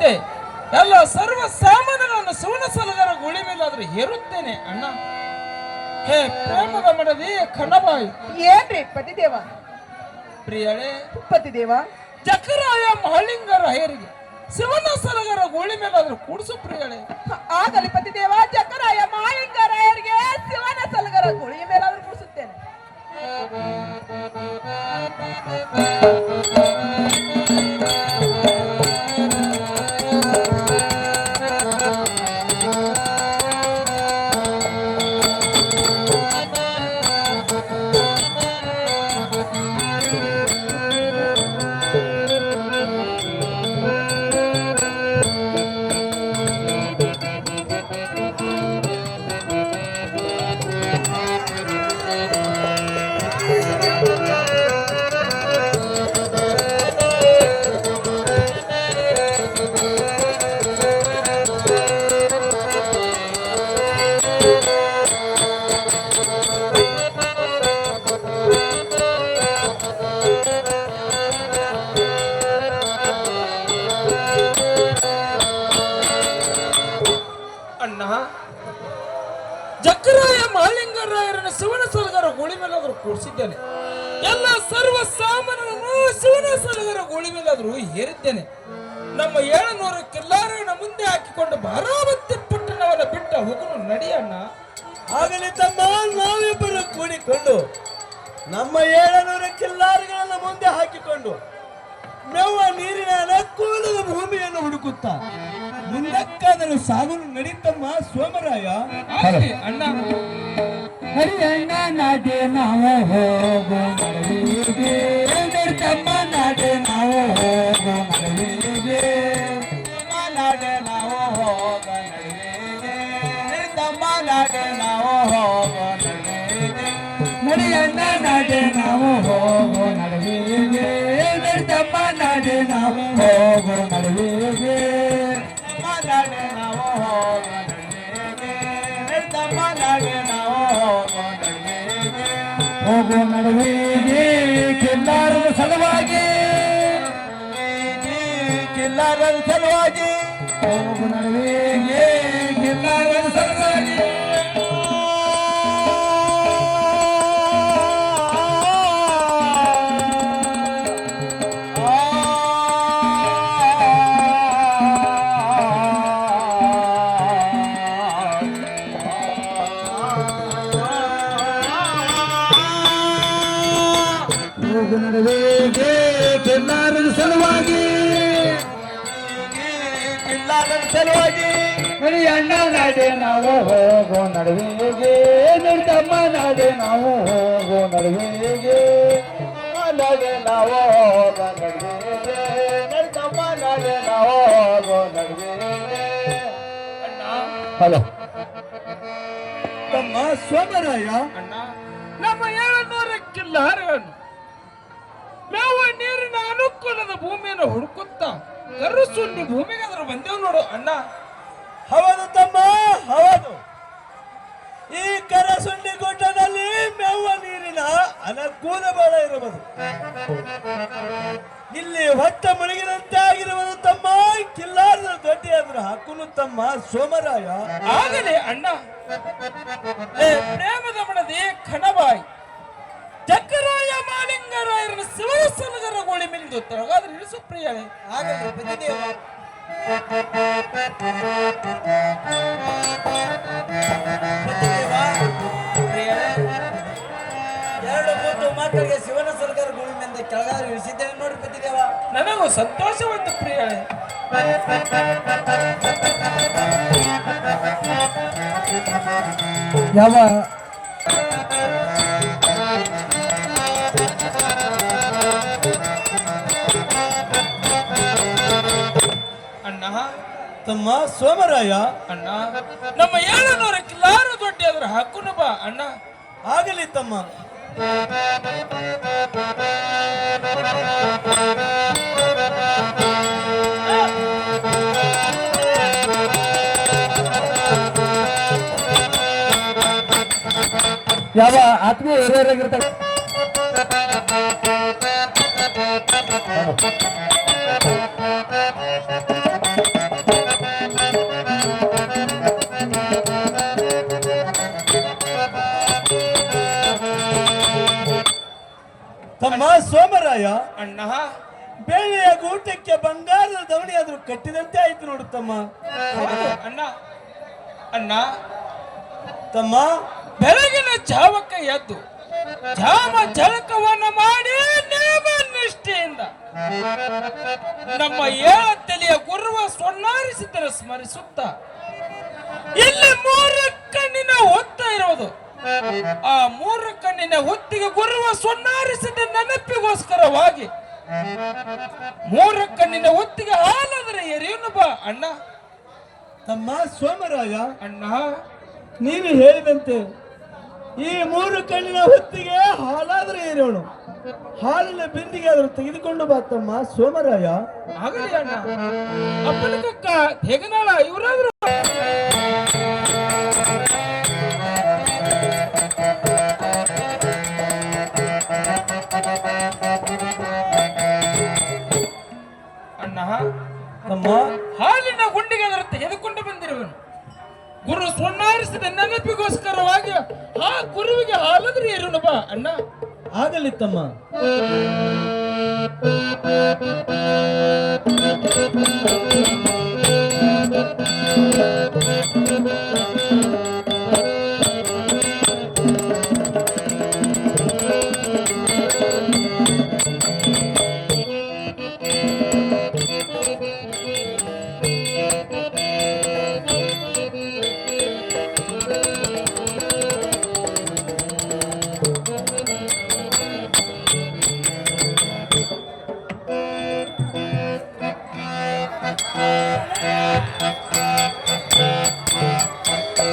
ಮತ್ತೆ ಎಲ್ಲ ಸರ್ವ ಸಾಮಾನುಗಳನ್ನು ಸುವರ್ಣ ಸಲಗರ ಗುಳಿ ಮೇಲಾದ್ರೂ ಹೇರುತ್ತೇನೆ ಅಣ್ಣ. ಹೇ ಪ್ರೇಮದ ಮಡದಿ ಕನ್ನಬಾಯಿ. ಏನ್ರಿ ಪತಿದೇವ? ಪ್ರಿಯಳೇ ಪತಿದೇವ, ಜಕರಾಯ ಮಹಲಿಂಗರಾಯರಿಗೆ ಶಿವನ ಸಲಗರ ಗೋಳಿ ಮೇಲಾದ್ರೂ ಕೂಡಿಸು ಪ್ರಿಯಳೇ. ಆಗಲಿ ಪತಿದೇವ, ಜಕರಾಯ ಮಹಲಿಂಗರಾಯರಿಗೆ ಶಿವನ ಸಲಗರ ಗುಳಿಯ ಮೇಲಾದ್ರೂ ಕೂಡಿಸುತ್ತೇನೆ. ಜಕರಾಯ ಮಹಲಿಂಗರಾಯರನ್ನು ಶಿವನ ಸಲಗರ ಗೋಳಿ ಮೇಲಾದ್ರೂ ಕೂಡಿಸಿದ್ದೇನೆ. ಎಲ್ಲ ಸರ್ವ ಸಾಮಾನ್ಯಗಳನ್ನು ಶಿವನ ಸಲಗರ ಗೋಳಿ ಮೇಲಾದ್ರೂ ಹೇರಿದ್ದೇನೆ. ನಮ್ಮ 700 ಕಿಲ್ಲಾರನ ಮುಂದೆ ಹಾಕಿಕೊಂಡು ಬಾರಾಮತಿ ಪಟ್ಟಣವನ್ನು ಬಿಟ್ಟ ಹೋಗಲು ನಡಿಯಣ್ಣ. ಆಗಲಿ ತಮ್ಮ, ನಾವಿಬ್ಬರು ಕೂಡಿಕೊಂಡು ನಮ್ಮ 700 ಕಿಲ್ಲಾರಿಗಳನ್ನ ಮುಂದೆ ಹಾಕಿಕೊಂಡು ಮೇವ ನೀರಿನ ಅನುಕೂಲದ ಭೂಮಿಯನ್ನು ಹುಡುಕುತ್ತಾ ಮುಂದಕ್ಕಾದರೂ ಸಾಗಲು ನಡೀತಮ್ಮ ಸೋಮರಾಯ. ಅಣ್ಣ ಹರಿಯಣ್ಣ ನಾಟೆ ನಾವು ಹೋಗೋ ನಡುವಿಗೆ, ತಮ್ಮ ನಾಟೆ ನಾವು ಹೋಗೋ ನಡುವಿಗೆ, ನಾಟೆ ನಾವು ಹೋಗೋ ನಡುವಿಗೆ, ತಮ್ಮ ನಾಟೆ ನಾವು ಹೋಗೋ ನಡುವಿಗೆ, ನಡಿಯಣ್ಣ ನಾಟೆ ನಾವು ಹೋಗೋ ನಡುವಿಗೆ, ತಮ್ಮ ನಾಟೆ ನಾವು ಹೋಗೋ ನಡುವಿಗೆ, ನಾಟೆ ನಾವು ಹೋಗೋ ನಡುವಿಗೆ, ತಮ್ಮ ನಾಟೆ ನಾವು ಹೋಗೋ ನಡುವಿಗೆ, ಕಿಲ್ಲಾರದ ಸಲುವಾಗಿ, ಕಿಲ್ಲಾರದ ಸಲುವಾಗಿ, ಹೋಗೋ ನಡುವಿಗೆ, ಕಿಲ್ಲಾರದ ಸಲುವಾಗಿ. ನಡುವೆಗೆ ಕಿಲ್ಲಾರದ ಸಲುವಾಗಿ, ಕಿಲ್ಲಾರದ ಸಲುವಾಗಿ, ಅಣ್ಣ ನಾಡೆ ನಾವು ಹೋಗೋ ನಡುವೆಗೆ, ತಮ್ಮ ನಾಡೆ ನಾವು ಹೋಗೋ ನಡುವೆಗೆ, ನಾಡೆ ನಾವು ಹೋಗೋ ನಡುವೆಗೆ, ತಮ್ಮ ನಾಡೆ ನಾವು ಹೋಗೋ ನಡುವೆಗೆ. ಹಲೋ ತಮ್ಮ ಸೋಮರಾಯ, ಅಣ್ಣ ನಮ್ಮ 700 ಕಿಲ್ಲಾರಗಳನ್ನು ಮೇವ ನೀರಿನ ಅನುಕೂಲದ ಭೂಮಿಯನ್ನು ಹುಡುಕುತ್ತಾ ಕರುಸುಂಡಿ ಭೂಮಿಗೆ ಅದರ ಬಂದೇವು ನೋಡು ಅಣ್ಣ. ಹೌದು ತಮ್ಮ, ಹೌದು. ಈ ಕರಸುಂಡಿ ಗುಡ್ಡದಲ್ಲಿ ಮೇವ ನೀರಿನ ಅನುಕೂಲ ಬಹಳ ಇರಬಹುದು. ಇಲ್ಲಿ ಹೊತ್ತ ಮುಳುಗಿದಂತೆ ಆಗಿರುವುದು ತಮ್ಮ. ಕಿಲ್ಲಾರದ ದೊಡ್ಡ ಆದ್ರೂ ಹಾಕುನು ತಮ್ಮ ಸೋಮರಾಯ. ಆಗಲೇ ಅಣ್ಣ. ಪ್ರೇಮದ ಮಡದಿ ಕಣಬಾಯಿ ಜಕರಾಯ ಮಹಲಿಂಗರಾಯರನ್ನು ಶಿವನ ಸಲಗರ ಗೋಳಿ ಮೇಲಿಂದು ತರಗಾದ್ರೆ ಇಳಿಸು ಪ್ರಿಯಳೇ. ಆಗಲಿ ಪತಿದೇವ. ಎರಡು ಮೂರು ಮಕ್ಕಳಿಗೆ ಶಿವನ ಸಲಗರ ಗೋಳಿ ಮೇಲಿಂದ ಕೆಳಗಾದ್ರೆ ಇಳಿಸಿದ್ದೇನೆ ನೋಡಿ ಪತಿದೇವ. ನನಗೂ ಸಂತೋಷವಾಯ್ತು ಪ್ರಿಯಳೇ. ಯಾವ ಅಣ್ಣ ತಮ್ಮ ಸೋಮರಾಯ, ಅಣ್ಣ ನಮ್ಮ 700 ಕಿಲ್ಲಾರ ದೊಡ್ಡ ಆದ್ರೆ ಹಾಕುನ ಬಾ ಅಣ್ಣ. ಆಗಲಿ ತಮ್ಮ. ಯಾವ ಆತ್ಮೀಯ ಹಿರಿಯರಾಗಿರ್ತಾರೆ. ತಮ್ಮ ಸೋಮರಾಯ, ಅಣ್ಣ ಬೆಳ್ಳಿಯ ಗೂಟಕ್ಕೆ ಬಂಗಾರದ ದವಣಿ ಆದ್ರೂ ಕಟ್ಟಿದಂತೆ ಆಯ್ತು ನೋಡು ತಮ್ಮ. ಹೌದು ಅಣ್ಣ. ಅಣ್ಣ ತಮ್ಮ ಬೆಳಗಿನ ಜಾವಕ್ಕೆ ಎದ್ದು ಜಾಮ ಜಳಕವನ್ನ ಮಾಡಿ ನೇಮ ನಿಷ್ಠೆಯಿಂದ ನಮ್ಮ ಏಳ ತಲೆಯ ಗುರುವ ಸೊನ್ನಾರಿಸಿದ್ದನ್ನು ಸ್ಮರಿಸುತ್ತ ಇಲ್ಲಿ ಮೂರು ಕಣ್ಣಿನ ಹೊತ್ತ ಇರುವುದು. ಆ ಮೂರು ಕಣ್ಣಿನ ಹೊತ್ತಿಗೆ ಗುರುವ ಸೊನ್ನಾರಿಸಿದ ನೆನಪಿಗೋಸ್ಕರವಾಗಿ ಮೂರು ಕಣ್ಣಿನ ಹೊತ್ತಿಗೆ ಹಾಲಾದರೆ ಎರಿಯುನು ಬಾ ಅಣ್ಣ. ತಮ್ಮ ಸೋಮರಾಯ, ಅಣ್ಣ ನೀನು ಹೇಳಿದಂತೆ ಈ ಮೂರು ಕಣ್ಣಿನ ಹೊತ್ತಿಗೆ ಹಾಲಾದ್ರೆ ಏರೋಣ, ಹಾಲಿನ ಬಿಂದಿಗೆ ಆದರೂ ತೆಗೆದುಕೊಂಡು ಬಾ ತಮ್ಮ ಸೋಮರಾಯ. ಆಗಲಿ ಅಣ್ಣ. ಅಪ್ಪನ ಕಕ್ಕ ಹೆಗನಾಳ ಇವರಾದ್ರು ಅಣ್ಣ ತಮ್ಮ ಹಾಲಿನ ಗುಂಡಿಗೆ ಅದರ ತೆಗೆದುಕೊಂಡು ಬಂದಿರುವನು. ಗುರು ಸೊನ್ನಾರಿಸಿದ ನೆನಪಿಗೋಸ್ಕರವಾಗಿ ಆ ಗುರುವಿಗೆ ಹಾಲಾದ್ರೆ ಏರುಣ ಬಾ ಅಣ್ಣ. ಆಗಲಿ ತಮ್ಮ.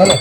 ಹಲೋ